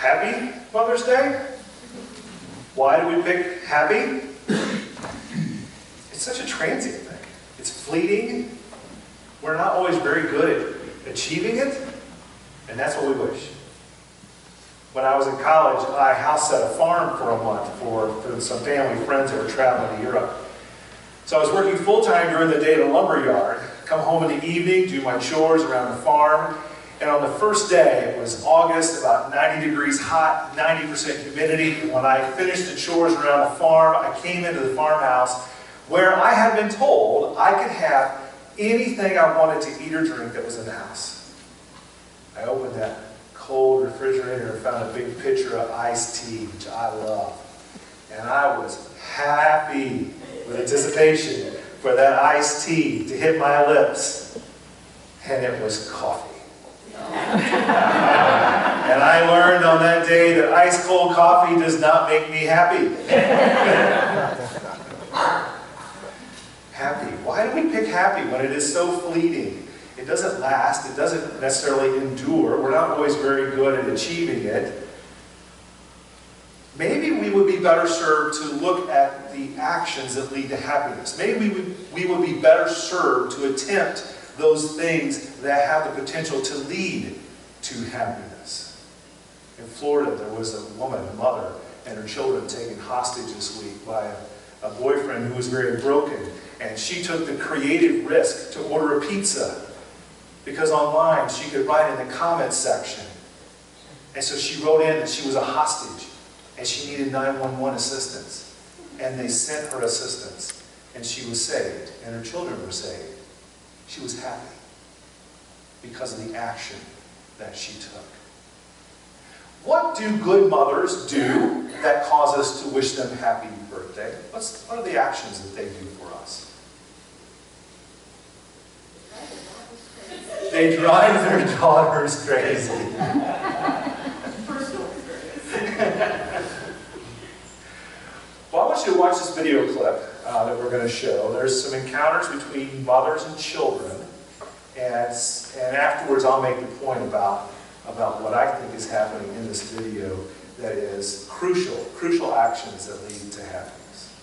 Happy Mother's Day? Why do we pick happy? It's such a transient thing. It's fleeting. We're not always very good at achieving it, and that's what we wish. When I was in college, I house sat a farm for a month for some family friends that were traveling to Europe. So I was working full-time during the day at a lumber yard, come home in the evening, do my chores around the farm, and on the first day, it was August, about 90 degrees hot, 90% humidity. And when I finished the chores around the farm, I came into the farmhouse where I had been told I could have anything I wanted to eat or drink that was in the house. I opened that cold refrigerator and found a big pitcher of iced tea, which I love. And I was happy with anticipation for that iced tea to hit my lips. And it was coffee. And I learned on that day that ice cold coffee does not make me happy. Happy. Why do we pick happy when it is so fleeting? It doesn't last. It doesn't necessarily endure. We're not always very good at achieving it. Maybe we would be better served to look at the actions that lead to happiness. Maybe we would be better served to attempt those things that have the potential to lead to happiness. In Florida, there was a woman, a mother, and her children taken hostage this week by a boyfriend who was very broken. And she took the creative risk to order a pizza because online she could write in the comments section. And so she wrote in that she was a hostage and she needed 911 assistance. And they sent her assistance. And she was saved. And her children were saved. She was happy because of the action that she took. What do good mothers do that cause us to wish them happy birthday? What are the actions that they do for us? They drive their daughters crazy. Well, I want you to watch this video clip that we're going to show. There's some encounters between mothers and children, and afterwards I'll make the point about what I think is happening in this video that is crucial actions that lead to happiness.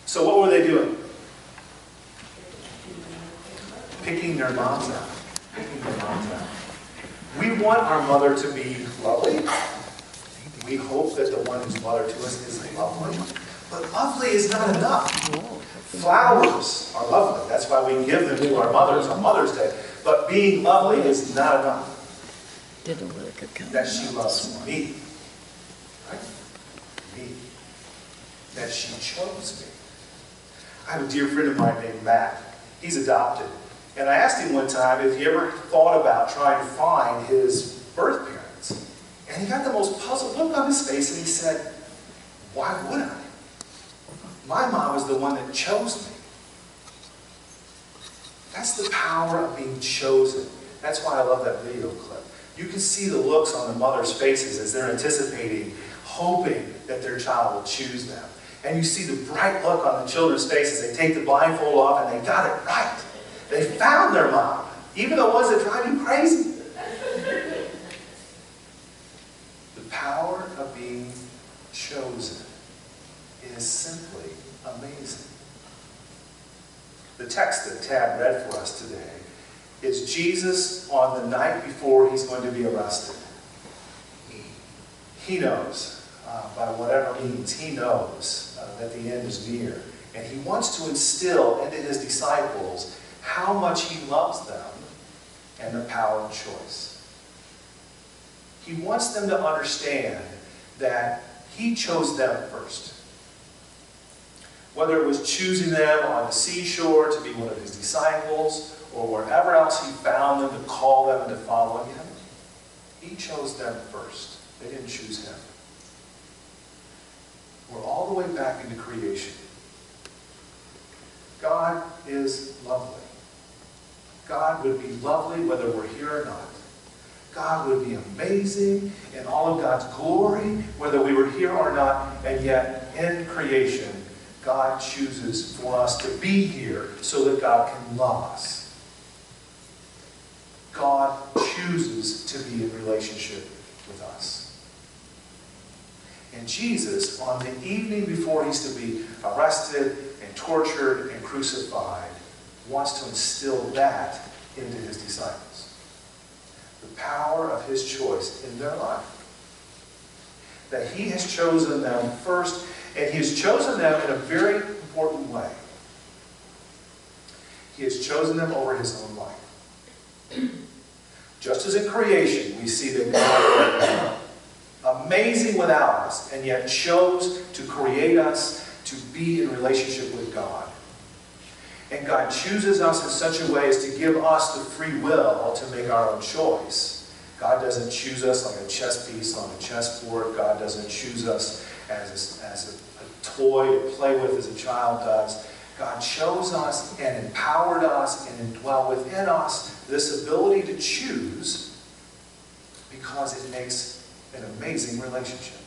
So what were they doing? Picking their moms out. Picking their moms out. want our mother to be lovely. We hope that the one who's mother to us is lovely. But lovely is not enough. Flowers are lovely. That's why we give them to our mothers on Mother's Day. But being lovely is not enough. That she loves me. Right? Me. That she chose me. I have a dear friend of mine named Matt. He's adopted. And I asked him one time if he ever thought about trying to find his birth parents. And he got the most puzzled look on his face and he said, why would I? My mom was the one that chose me. That's the power of being chosen. That's why I love that video clip. You can see the looks on the mother's faces as they're anticipating, hoping that their child will choose them. And you see the bright look on the children's faces. They take the blindfold off and they got it right. They found their mom, even the ones that drive you crazy. The power of being chosen is simply amazing. The text that Tad read for us today is Jesus on the night before he's going to be arrested. He knows, by whatever means, he knows that the end is near. And he wants to instill into his disciples how much he loves them and the power of choice. He wants them to understand that he chose them first. Whether it was choosing them on the seashore to be one of his disciples, or wherever else he found them to call them and to follow him, he chose them first. They didn't choose him. We're all the way back into creation. God is lovely. God would be lovely whether we're here or not. God would be amazing in all of God's glory, whether we were here or not, and yet in creation, God chooses for us to be here so that God can love us. God chooses to be in relationship with us. And Jesus, on the evening before he's to be arrested and tortured and crucified, wants to instill that into his disciples. The power of his choice in their life. That he has chosen them first, and he has chosen them in a very important way. He has chosen them over his own life. Just as in creation, we see that God was amazing without us, and yet chose to create us to be in relationship with God. And God chooses us in such a way as to give us the free will to make our own choice. God doesn't choose us like a chess piece on a chessboard. God doesn't choose us as a toy to play with as a child does. God chose us and empowered us and indwelt within us this ability to choose because it makes an amazing relationship.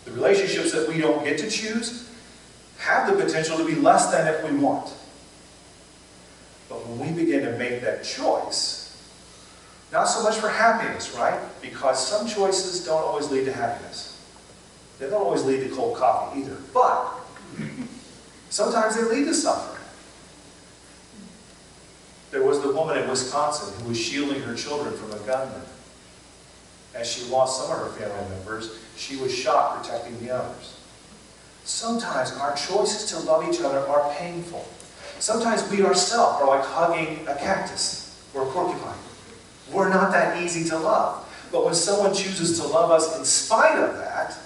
The relationships that we don't get to choose have the potential to be less than if we want. But when we begin to make that choice, not so much for happiness, right? Because some choices don't always lead to happiness. They don't always lead to cold coffee either. But sometimes they lead to suffering. There was the woman in Wisconsin who was shielding her children from a gunman. As she lost some of her family members, she was shot protecting the others. Sometimes our choices to love each other are painful. Sometimes we ourselves are like hugging a cactus or a porcupine. We're not that easy to love. But when someone chooses to love us in spite of that,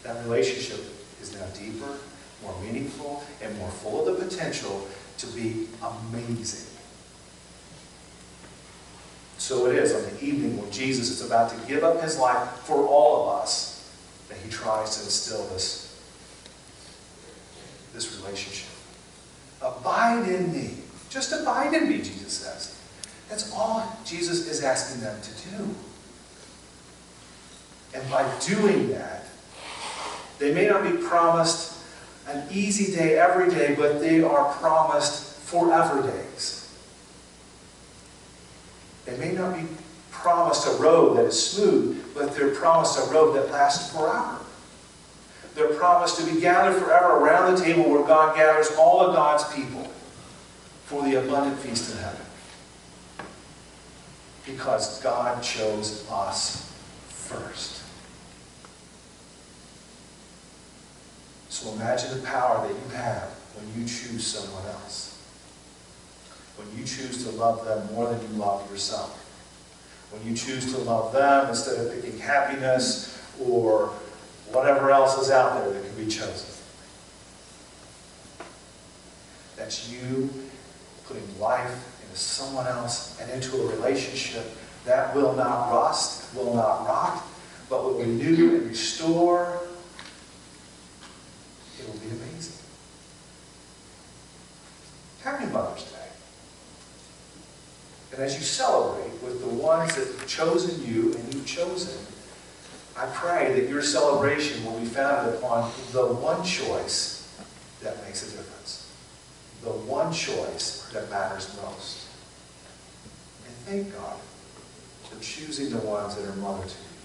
that relationship is now deeper, more meaningful, and more full of the potential to be amazing. So it is on the evening when Jesus is about to give up his life for all of us that he tries to instill this relationship. Abide in me. Just abide in me, Jesus says. That's all Jesus is asking them to do. And by doing that, they may not be promised an easy day every day, but they are promised forever days. They may not be promised a road that is smooth, but they're promised a road that lasts forever. They're promised to be gathered forever around the table where God gathers all of God's people for the abundant feast in heaven. because God chose us first. So imagine the power that you have when you choose someone else. When you choose to love them more than you love yourself. When you choose to love them instead of picking happiness or whatever else is out there that can be chosen. That's you putting life into someone else and into a relationship that will not rust, will not rot, but will renew and restore. It will be amazing. Happy Mother's Day. And as you celebrate with the ones that have chosen you and you've chosen, I pray that your celebration will be founded upon the one choice that makes a difference. The one choice that matters most. And thank God for choosing the ones that are mother to you.